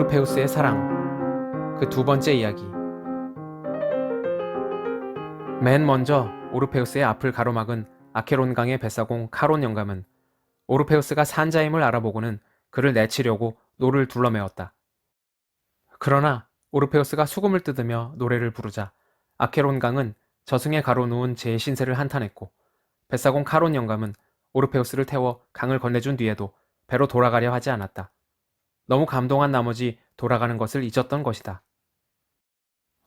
오르페우스의 사랑, 그 두 번째 이야기. 맨 먼저 오르페우스의 앞을 가로막은 아케론강의 뱃사공 카론 영감은 오르페우스가 산자임을 알아보고는 그를 내치려고 노를 둘러매었다. 그러나 오르페우스가 수금을 뜯으며 노래를 부르자 아케론강은 저승에 가로누운 제 신세를 한탄했고, 뱃사공 카론 영감은 오르페우스를 태워 강을 건네준 뒤에도 배로 돌아가려 하지 않았다. 너무 감동한 나머지 돌아가는 것을 잊었던 것이다.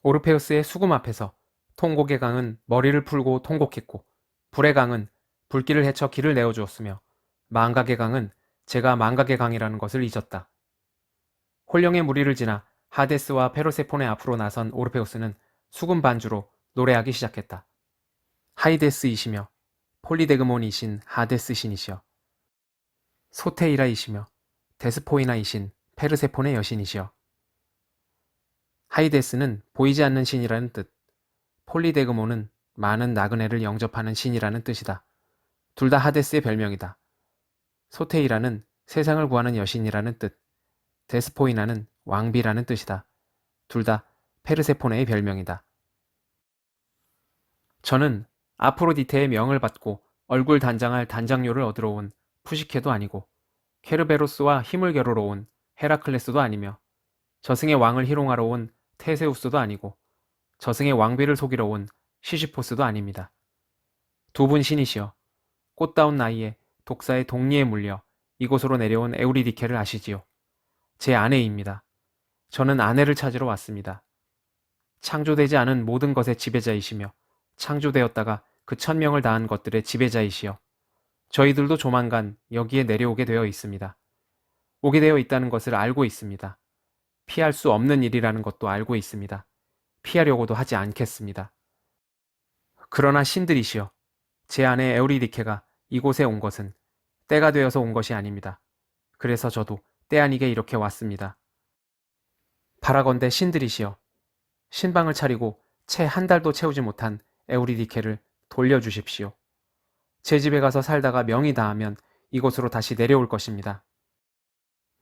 오르페우스의 수금 앞에서 통곡의 강은 머리를 풀고 통곡했고, 불의 강은 불길을 헤쳐 길을 내어주었으며, 망각의 강은 제가 망각의 강이라는 것을 잊었다. 홀령의 무리를 지나 하데스와 페르세폰의 앞으로 나선 오르페우스는 수금 반주로 노래하기 시작했다. 하이데스이시며 폴리데그몬이신 하데스 신이시여, 소테이라이시며 데스포이나이신 페르세폰의 여신이시여. 하이데스는 보이지 않는 신이라는 뜻, 폴리데그몬은 많은 나그네를 영접하는 신이라는 뜻이다. 둘 다 하데스의 별명이다. 소테이라는 세상을 구하는 여신이라는 뜻, 데스포이나는 왕비라는 뜻이다. 둘 다 페르세포네의 별명이다. 저는 아프로디테의 명을 받고 얼굴 단장할 단장료를 얻으러 온 푸시케도 아니고, 케르베로스와 힘을 겨루러 온 헤라클레스도 아니며, 저승의 왕을 희롱하러 온 테세우스도 아니고, 저승의 왕비를 속이러 온 시시포스도 아닙니다. 두 분 신이시여, 꽃다운 나이에 독사의 독리에 물려 이곳으로 내려온 에우리디케를 아시지요? 제 아내입니다. 저는 아내를 찾으러 왔습니다. 창조되지 않은 모든 것의 지배자이시며, 창조되었다가 그 천명을 다한 것들의 지배자이시여, 저희들도 조만간 여기에 내려오게 되어 있습니다. 오게 되어 있다는 것을 알고 있습니다. 피할 수 없는 일이라는 것도 알고 있습니다. 피하려고도 하지 않겠습니다. 그러나 신들이시여, 제 아내 에우리디케가 이곳에 온 것은 때가 되어서 온 것이 아닙니다. 그래서 저도 때 아니게 이렇게 왔습니다. 바라건대 신들이시여, 신방을 차리고 채 한 달도 채우지 못한 에우리디케를 돌려주십시오. 제 집에 가서 살다가 명이 다하면 이곳으로 다시 내려올 것입니다.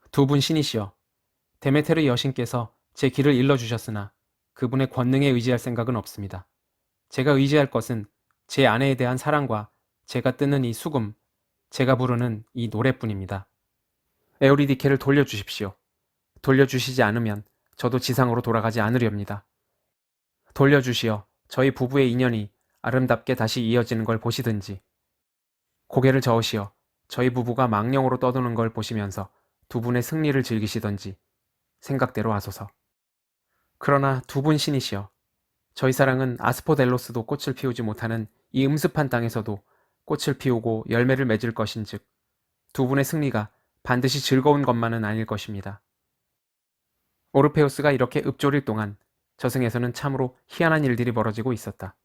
두 분 신이시여, 데메테르 여신께서 제 길을 일러주셨으나 그분의 권능에 의지할 생각은 없습니다. 제가 의지할 것은 제 아내에 대한 사랑과 제가 뜨는 이 수금, 제가 부르는 이 노래뿐입니다. 에우리디케를 돌려주십시오. 돌려주시지 않으면 저도 지상으로 돌아가지 않으렵니다. 돌려주시어 저희 부부의 인연이 아름답게 다시 이어지는 걸 보시든지, 고개를 저으시어 저희 부부가 망령으로 떠도는 걸 보시면서 두 분의 승리를 즐기시던지 생각대로 하소서. 그러나 두 분 신이시여, 저희 사랑은 아스포델로스도 꽃을 피우지 못하는 이 음습한 땅에서도 꽃을 피우고 열매를 맺을 것인즉, 두 분의 승리가 반드시 즐거운 것만은 아닐 것입니다. 오르페우스가 이렇게 읊조릴 동안 저승에서는 참으로 희한한 일들이 벌어지고 있었다.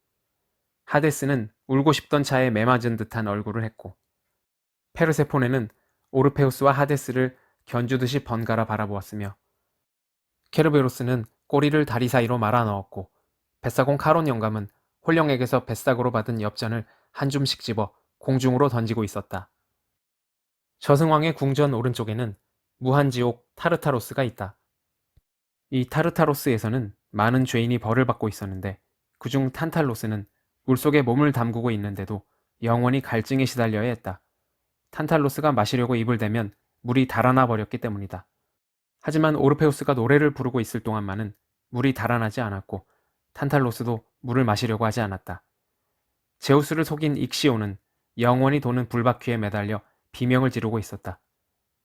하데스는 울고 싶던 차에 매맞은 듯한 얼굴을 했고, 페르세포네는 오르페우스와 하데스를 견주듯이 번갈아 바라보았으며, 케르베로스는 꼬리를 다리 사이로 말아 넣었고, 뱃사공 카론 영감은 홀령에게서 뱃삭으로 받은 엽전을 한 줌씩 집어 공중으로 던지고 있었다. 저승왕의 궁전 오른쪽에는 무한지옥 타르타로스가 있다. 이 타르타로스에서는 많은 죄인이 벌을 받고 있었는데, 그중 탄탈로스는 물속에 몸을 담그고 있는데도 영원히 갈증에 시달려야 했다. 탄탈로스가 마시려고 입을 대면 물이 달아나 버렸기 때문이다. 하지만 오르페우스가 노래를 부르고 있을 동안만은 물이 달아나지 않았고, 탄탈로스도 물을 마시려고 하지 않았다. 제우스를 속인 익시오는 영원히 도는 불바퀴에 매달려 비명을 지르고 있었다.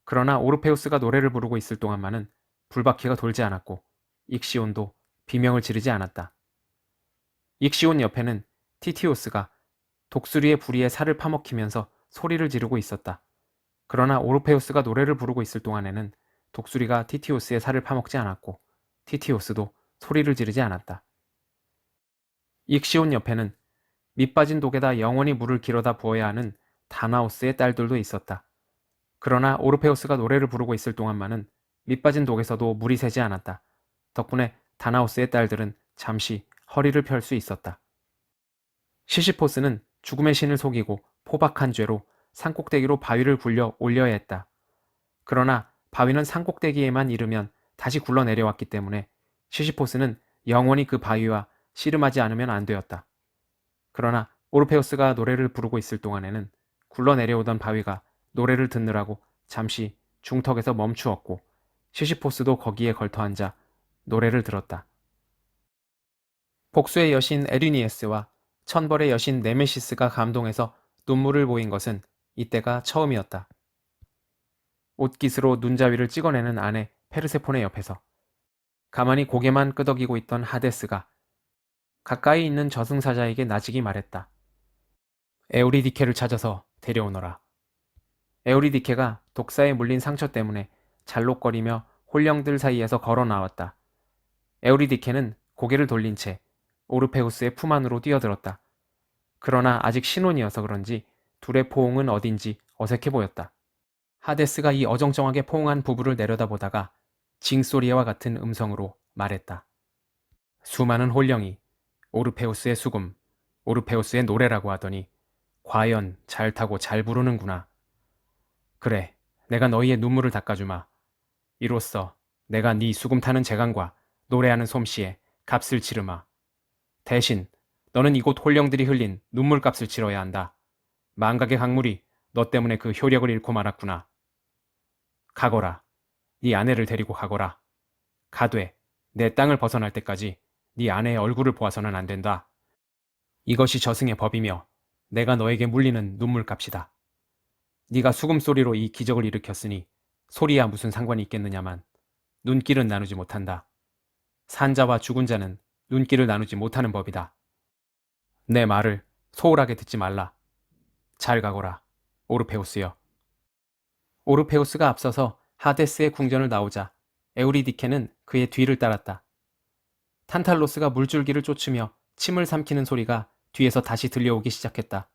그러나 오르페우스가 노래를 부르고 있을 동안만은 불바퀴가 돌지 않았고, 익시온도 비명을 지르지 않았다. 익시온 옆에는 티티오스가 독수리의 부리에 살을 파먹히면서 소리를 지르고 있었다. 그러나 오르페우스가 노래를 부르고 있을 동안에는 독수리가 티티오스의 살을 파먹지 않았고, 티티오스도 소리를 지르지 않았다. 익시온 옆에는 밑빠진 독에다 영원히 물을 길어다 부어야 하는 다나우스의 딸들도 있었다. 그러나 오르페우스가 노래를 부르고 있을 동안만은 밑빠진 독에서도 물이 새지 않았다. 덕분에 다나우스의 딸들은 잠시 허리를 펼 수 있었다. 시시포스는 죽음의 신을 속이고 포박한 죄로 산꼭대기로 바위를 굴려 올려야 했다. 그러나 바위는 산꼭대기에만 이르면 다시 굴러 내려왔기 때문에 시시포스는 영원히 그 바위와 씨름하지 않으면 안 되었다. 그러나 오르페우스가 노래를 부르고 있을 동안에는 굴러 내려오던 바위가 노래를 듣느라고 잠시 중턱에서 멈추었고 시시포스도 거기에 걸터앉아 노래를 들었다. 복수의 여신 에르니에스와 천벌의 여신 네메시스가 감동해서 눈물을 보인 것은 이때가 처음이었다. 옷깃으로 눈자위를 찍어내는 아내 페르세폰의 옆에서 가만히 고개만 끄덕이고 있던 하데스가 가까이 있는 저승사자에게 나직이 말했다. 에우리디케를 찾아서 데려오너라. 에우리디케가 독사에 물린 상처 때문에 잘록거리며 홀령들 사이에서 걸어 나왔다. 에우리디케는 고개를 돌린 채 오르페우스의 품 안으로 뛰어들었다. 그러나 아직 신혼이어서 그런지 둘의 포옹은 어딘지 어색해 보였다. 하데스가 이 어정쩡하게 포옹한 부부를 내려다보다가 징소리와 같은 음성으로 말했다. 수많은 홀령이 오르페우스의 수금, 오르페우스의 노래라고 하더니 과연 잘 타고 잘 부르는구나. 그래, 내가 너희의 눈물을 닦아주마. 이로써 내가 네 수금 타는 재간과 노래하는 솜씨에 값을 치르마. 대신 너는 이곳 홀령들이 흘린 눈물값을 치러야 한다. 망각의 강물이 너 때문에 그 효력을 잃고 말았구나. 가거라. 네 아내를 데리고 가거라. 가되 내 땅을 벗어날 때까지 네 아내의 얼굴을 보아서는 안 된다. 이것이 저승의 법이며 내가 너에게 물리는 눈물값이다. 네가 수금소리로 이 기적을 일으켰으니 소리야 무슨 상관이 있겠느냐만 눈길은 나누지 못한다. 산자와 죽은 자는 눈길을 나누지 못하는 법이다. 내 말을 소홀하게 듣지 말라. 잘 가거라, 오르페우스여. 오르페우스가 앞서서 하데스의 궁전을 나오자 에우리디케는 그의 뒤를 따랐다. 탄탈로스가 물줄기를 쫓으며 침을 삼키는 소리가 뒤에서 다시 들려오기 시작했다.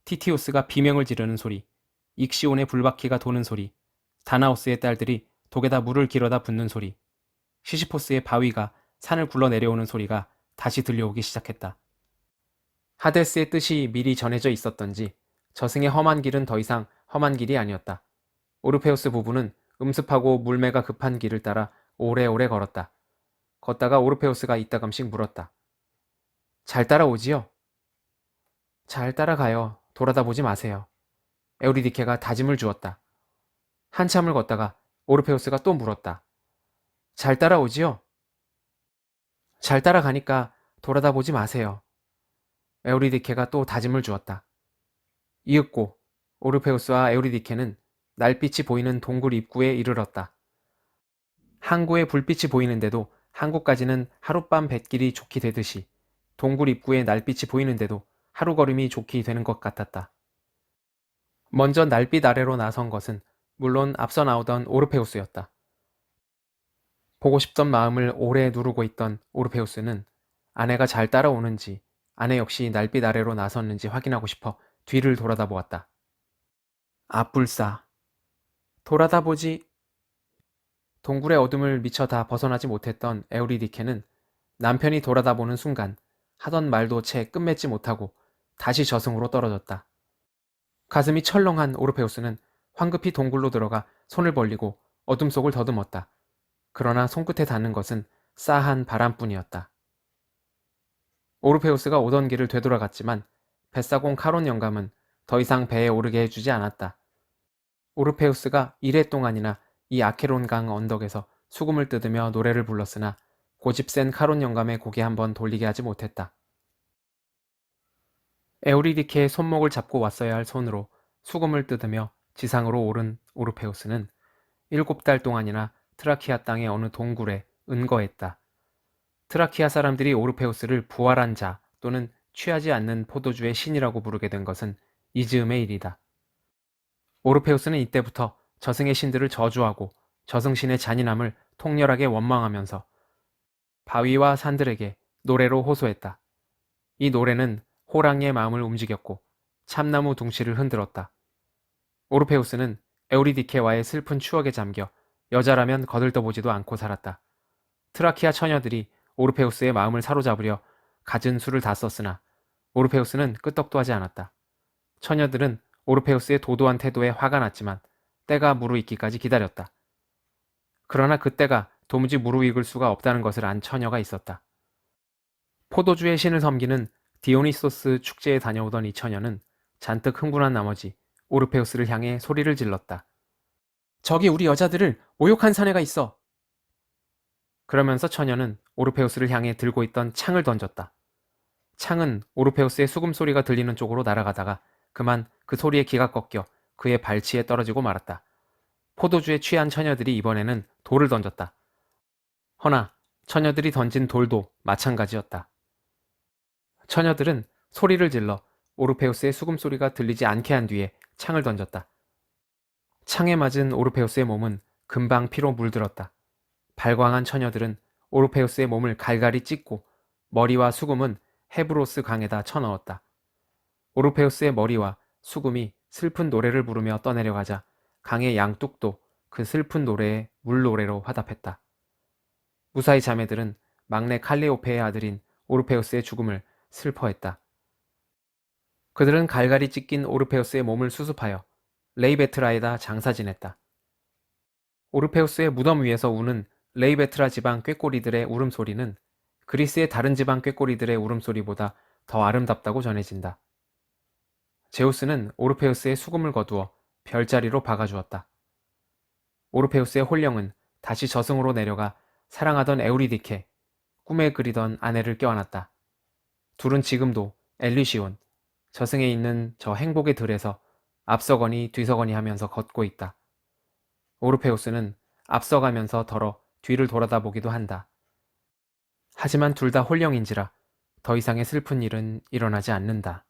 티티우스가 비명을 지르는 소리, 익시온의 불바퀴가 도는 소리, 다나우스의 딸들이 독에다 물을 길어다 붓는 소리, 시시포스의 바위가 산을 굴러 내려오는 소리가 다시 들려오기 시작했다. 하데스의 뜻이 미리 전해져 있었던지 저승의 험한 길은 더 이상 험한 길이 아니었다. 오르페우스 부부는 음습하고 물매가 급한 길을 따라 오래오래 걸었다. 걷다가 오르페우스가 이따금씩 물었다. 잘 따라오지요? 잘 따라가요. 돌아다 보지 마세요. 에우리디케가 다짐을 주었다. 한참을 걷다가 오르페우스가 또 물었다. 잘 따라오지요? 잘 따라가니까 돌아다 보지 마세요. 에우리디케가 또 다짐을 주었다. 이윽고 오르페우스와 에우리디케는 날빛이 보이는 동굴 입구에 이르렀다. 항구에 불빛이 보이는데도 항구까지는 하룻밤 뱃길이 좋게 되듯이 동굴 입구에 날빛이 보이는데도 하루 걸음이 좋게 되는 것 같았다. 먼저 날빛 아래로 나선 것은 물론 앞서 나오던 오르페우스였다. 보고 싶던 마음을 오래 누르고 있던 오르페우스는 아내가 잘 따라오는지 아내 역시 날빛 아래로 나섰는지 확인하고 싶어 뒤를 돌아다 보았다. 앞불싸. 돌아다 보지. 동굴의 어둠을 미처 다 벗어나지 못했던 에우리디케는 남편이 돌아다 보는 순간 하던 말도 채 끝맺지 못하고 다시 저승으로 떨어졌다. 가슴이 철렁한 오르페우스는 황급히 동굴로 들어가 손을 벌리고 어둠 속을 더듬었다. 그러나 손끝에 닿는 것은 싸한 바람뿐이었다. 오르페우스가 오던 길을 되돌아갔지만 뱃사공 카론 영감은 더 이상 배에 오르게 해주지 않았다. 오르페우스가 이래 동안이나 이 아케론 강 언덕에서 수금을 뜯으며 노래를 불렀으나 고집센 카론 영감의 고개 한번 돌리게 하지 못했다. 에우리디케의 손목을 잡고 왔어야 할 손으로 수금을 뜯으며 지상으로 오른 오르페우스는 7달 동안이나 트라키아 땅의 어느 동굴에 은거했다. 트라키아 사람들이 오르페우스를 부활한 자 또는 취하지 않는 포도주의 신이라고 부르게 된 것은 이즈음의 일이다. 오르페우스는 이때부터 저승의 신들을 저주하고 저승신의 잔인함을 통렬하게 원망하면서 바위와 산들에게 노래로 호소했다. 이 노래는 호랑이의 마음을 움직였고 참나무 둥실을 흔들었다. 오르페우스는 에우리디케와의 슬픈 추억에 잠겨 여자라면 거들떠보지도 않고 살았다. 트라키아 처녀들이 오르페우스의 마음을 사로잡으려 갖은 수를 다 썼으나 오르페우스는 끄떡도 하지 않았다. 처녀들은 오르페우스의 도도한 태도에 화가 났지만 때가 무르익기까지 기다렸다. 그러나 그때가 도무지 무르익을 수가 없다는 것을 안 처녀가 있었다. 포도주의 신을 섬기는 디오니소스 축제에 다녀오던 이 처녀는 잔뜩 흥분한 나머지 오르페우스를 향해 소리를 질렀다. 저기 우리 여자들을 모욕한 사내가 있어. 그러면서 처녀는 오르페우스를 향해 들고 있던 창을 던졌다. 창은 오르페우스의 수금소리가 들리는 쪽으로 날아가다가 그만 그 소리에 기가 꺾여 그의 발치에 떨어지고 말았다. 포도주에 취한 처녀들이 이번에는 돌을 던졌다. 허나 처녀들이 던진 돌도 마찬가지였다. 처녀들은 소리를 질러 오르페우스의 수금소리가 들리지 않게 한 뒤에 창을 던졌다. 창에 맞은 오르페우스의 몸은 금방 피로 물들었다. 발광한 처녀들은 오르페우스의 몸을 갈갈이 찢고 머리와 수금은 헤브로스 강에다 쳐넣었다. 오르페우스의 머리와 수금이 슬픈 노래를 부르며 떠내려가자 강의 양뚝도 그 슬픈 노래에 물노래로 화답했다. 무사히 자매들은 막내 칼리오페의 아들인 오르페우스의 죽음을 슬퍼했다. 그들은 갈갈이 찢긴 오르페우스의 몸을 수습하여 레이베트라에다 장사 지냈다. 오르페우스의 무덤 위에서 우는 레이베트라 지방 꾀꼬리들의 울음소리는 그리스의 다른 지방 꾀꼬리들의 울음소리보다 더 아름답다고 전해진다. 제우스는 오르페우스의 수금을 거두어 별자리로 박아주었다. 오르페우스의 혼령은 다시 저승으로 내려가 사랑하던 에우리디케, 꿈에 그리던 아내를 껴안았다. 둘은 지금도 엘리시온, 저승에 있는 저 행복의 들에서 앞서거니 뒤서거니 하면서 걷고 있다. 오르페우스는 앞서가면서 덜어 뒤를 돌아다보기도 한다. 하지만 둘 다 혼령인지라 더 이상의 슬픈 일은 일어나지 않는다.